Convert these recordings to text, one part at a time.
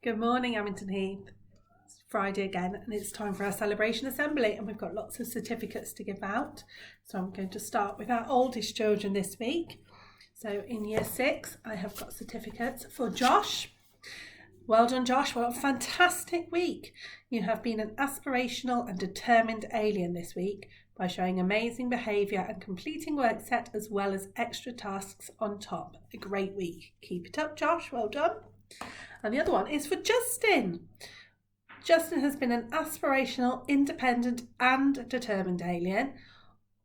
Good morning, Amington Heath. It's Friday again, and it's time for our celebration assembly, and we've got lots of certificates to give out. So I'm going to start with our oldest children this week. So in year 6, I have got certificates for Josh. Well done, Josh. What a fantastic week. You have been an aspirational and determined alien this week by showing amazing behaviour and completing work set as well as extra tasks on top. A great week. Keep it up, Josh. Well done. And the other one is for Justin. Justin has been an aspirational, independent and determined alien,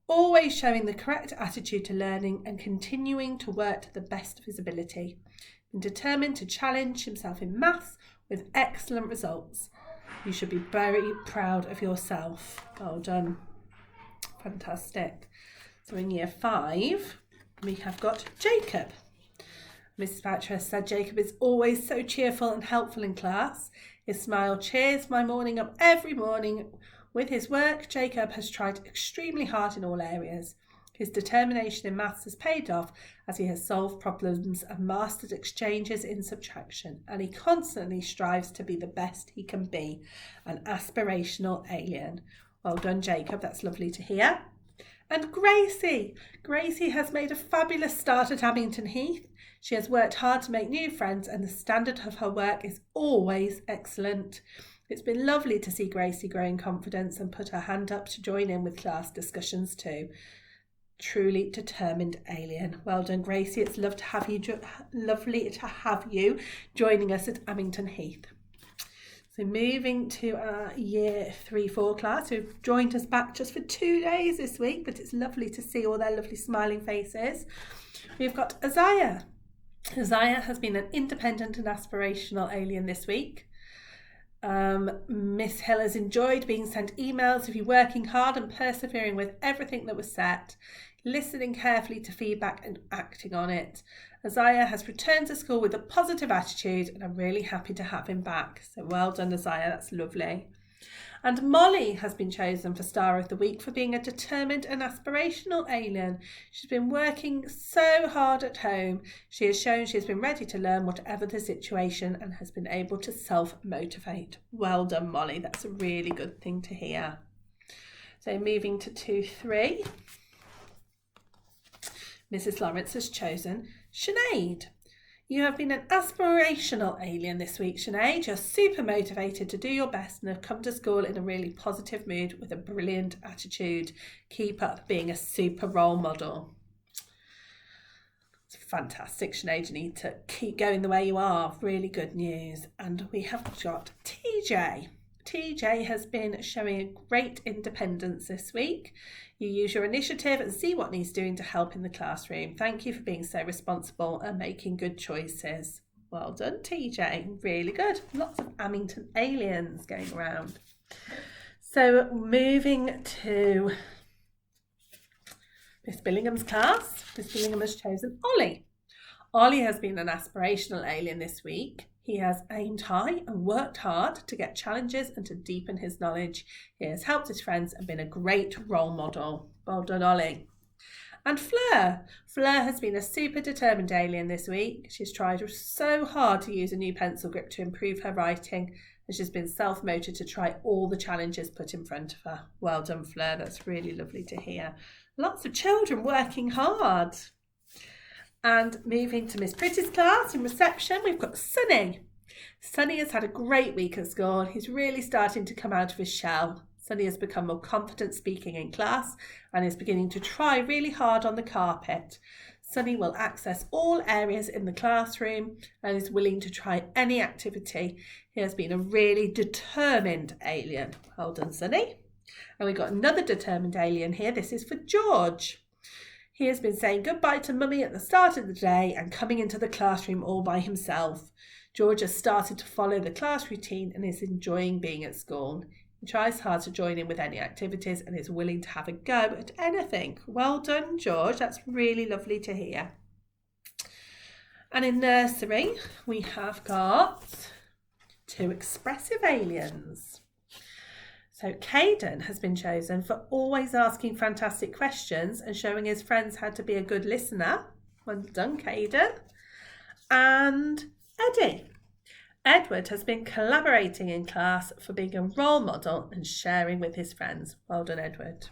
always showing the correct attitude to learning and continuing to work to the best of his ability, and determined to challenge himself in maths with excellent results. You should be very proud of yourself. Well done. Fantastic. So in year 5, we have got Jacob. Mrs. Boucher said Jacob is always so cheerful and helpful in class. His smile cheers my morning up every morning. With his work, Jacob has tried extremely hard in all areas. His determination in maths has paid off as he has solved problems and mastered exchanges in subtraction, and he constantly strives to be the best he can be, an aspirational alien. Well done, Jacob. That's lovely to hear. And Gracie. Gracie has made a fabulous start at Amington Heath. She has worked hard to make new friends and the standard of her work is always excellent. It's been lovely to see Gracie grow in confidence and put her hand up to join in with class discussions too. Truly determined alien. Well done, Gracie. It's lovely to have you joining us at Amington Heath. So moving to our year 3-4 class, who've joined us back just for 2 days this week, but it's lovely to see all their lovely smiling faces. We've got Isaiah. Isaiah has been an independent and aspirational alien this week. Miss Hill has enjoyed being sent emails of you working hard and persevering with everything that was set, listening carefully to feedback and acting on it. Isaiah has returned to school with a positive attitude and I'm really happy to have him back. So well done, Isaiah, that's lovely. And Molly has been chosen for Star of the Week for being a determined and aspirational alien. She's been working so hard at home. She has shown she's been ready to learn whatever the situation and has been able to self-motivate. Well done, Molly. That's a really good thing to hear. So moving to 2-3. Mrs. Lawrence has chosen Sinead. You have been an aspirational alien this week, Sinead. You're super motivated to do your best and have come to school in a really positive mood with a brilliant attitude. Keep up being a super role model. It's fantastic, Sinead. You need to keep going the way you are. Really good news. And we have got TJ. TJ has been showing great independence this week. You use your initiative and see what needs doing to help in the classroom. Thank you for being so responsible and making good choices. Well done, TJ. Really good. Lots of Amington aliens going around. So moving to Miss Billingham's class. Miss Billingham has chosen Ollie. Ollie has been an aspirational alien this week. He has aimed high and worked hard to get challenges and to deepen his knowledge. He has helped his friends and been a great role model. Well done, Ollie. And Fleur. Fleur has been a super determined alien this week. She's tried so hard to use a new pencil grip to improve her writing, and she's been self-motivated to try all the challenges put in front of her. Well done, Fleur. That's really lovely to hear. Lots of children working hard. And moving to Miss Pretty's class in reception, we've got Sunny. Sunny has had a great week at school. He's really starting to come out of his shell. Sunny has become more confident speaking in class and is beginning to try really hard on the carpet. Sunny will access all areas in the classroom and is willing to try any activity. He has been a really determined alien. Well done, Sunny. And we've got another determined alien here. This is for George. He has been saying goodbye to Mummy at the start of the day and coming into the classroom all by himself. George has started to follow the class routine and is enjoying being at school. He tries hard to join in with any activities and is willing to have a go at anything. Well done, George. That's really lovely to hear. And in nursery, we have got 2 expressive aliens. So Caden has been chosen for always asking fantastic questions and showing his friends how to be a good listener. Well done, Caden. And Eddie. Edward has been collaborating in class for being a role model and sharing with his friends. Well done, Edward.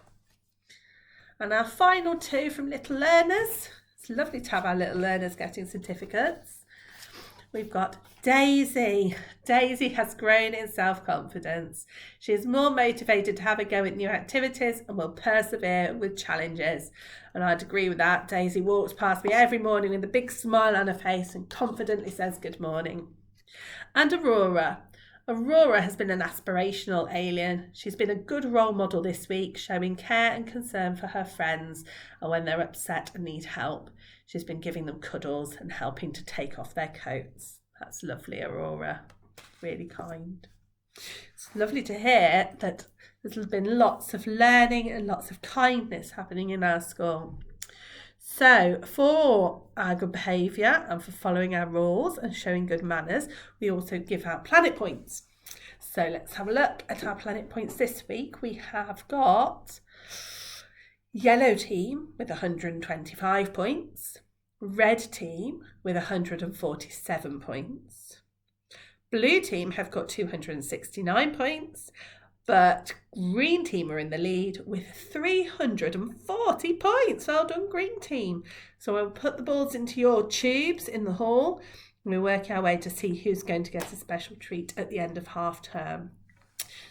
And our final two from Little Learners. It's lovely to have our little learners getting certificates. We've got Daisy. Daisy has grown in self-confidence. She is more motivated to have a go at new activities and will persevere with challenges. And I'd agree with that. Daisy walks past me every morning with a big smile on her face and confidently says good morning. And Aurora. Aurora has been an aspirational alien. She's been a good role model this week, showing care and concern for her friends and when they're upset and need help. She's been giving them cuddles and helping to take off their coats. That's lovely, Aurora. Really kind. It's lovely to hear that there's been lots of learning and lots of kindness happening in our school. So for our good behaviour and for following our rules and showing good manners, we also give out planet points. So let's have a look at our planet points this week. We have got yellow team with 125 points, red team with 147 points, blue team have got 269 points, but green team are in the lead with 340 points. Well done, green team. So I'll put the balls into your tubes in the hall and we'll work our way to see who's going to get a special treat at the end of half term.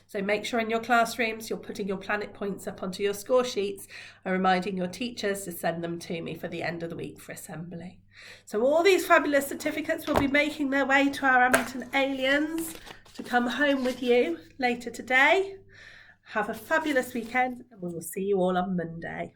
So make sure in your classrooms you're putting your planet points up onto your score sheets and reminding your teachers to send them to me for the end of the week for assembly. So all these fabulous certificates will be making their way to our Amington Aliens to come home with you later today. Have a fabulous weekend and we will see you all on Monday.